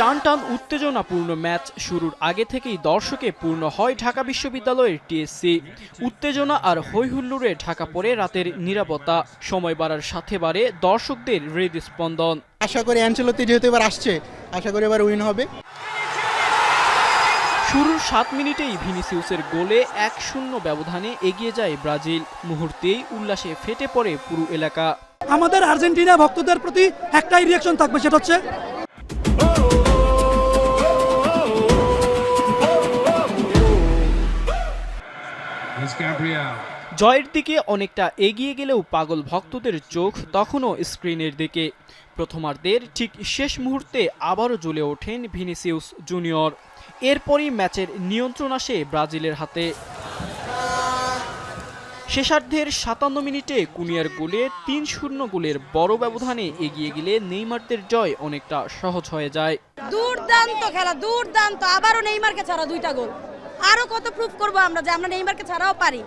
টান টান উত্তেজনাপূর্ণ ম্যাচ শুরুর আগে থেকেই দর্শকে পূর্ণ হয় ঢাকা বিশ্ববিদ্যালয়ের টিএসসি। উত্তেজনা আর হৈহুল্লোড়ে ঢাকা পড়ে রাতের নীরবতা। সময় বাড়ার সাথে বাড়ে দর্শকদের হৃদস্পন্দন। আশা করি অ্যানচেলত্তি যেহেতু এবার আসছে, আশা করি এবার উইন হবে। শুরুর ৭ মিনিটেই ভিনিসিউসের গোলে ১-০ ব্যবধানে এগিয়ে যায় ব্রাজিল। মুহূর্তেই উল্লাসে ফেটে পড়ে পুরো এলাকা। আমাদের আর্জেন্টিনা ভক্তদের প্রতি একটাই রিঅ্যাকশন থাকবে, সেটা হচ্ছে জয়ের দিকে অনেকটা এগিয়ে গেলেও পাগল ভক্তদের চোখ তখনও স্ক্রিনের দিকে। প্রথমার্ধের ঠিক শেষ মুহূর্তে আবারও জ্বলে ওঠেন ভিনিসিউস জুনিয়র। এরপরই ম্যাচের নিয়ন্ত্রণ আসে ব্রাজিলের হাতে। শেষার্ধের ৫৭ মিনিটে কুনিয়ার গোলে ৩-০ গোলের বড় ব্যবধানে এগিয়ে গেলে নেইমারদের জয় অনেকটা সহজ হয়ে যায়। দুর্দান্ত খেলা, দুর্দান্ত। আবারও নেইমারকে ছাড়া ২টা গোল। আরো কত প্রুফ করব আমরা যে আমরা নেইমারকে ছাড়াও পারি।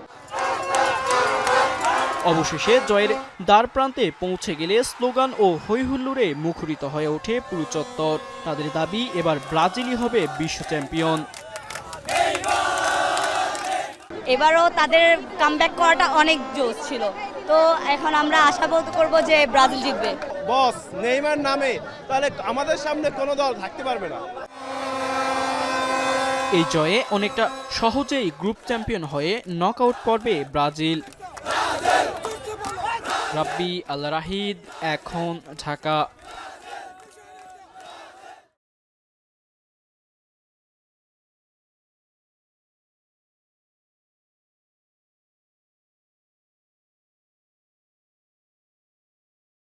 অবশেষে জয়ের দ্বার প্রান্তে পৌঁছে গেলে স্লোগান ও হৈহুল্লোড়ে মুখরিত হয়ে ওঠে পুরো চত্বর। তাদের দাবি এবার ব্রাজিলই হবে বিশ্ব চ্যাম্পিয়ন। এবারও তাদের কামব্যাক করাটা অনেক জোশ ছিল, তো এখন আমরা আশা করব যে ব্রাজিল জিতবে। বস নেইমার নামে, তাহলে আমাদের সামনে কোনো দল থাকতে পারবে না। এই জয়ে অনেকটা সহজেই গ্রুপ চ্যাম্পিয়ন হয়ে নকআউট পর্বে ব্রাজিল। রাব্বি আল রাহিদ, এখন ঢাকা।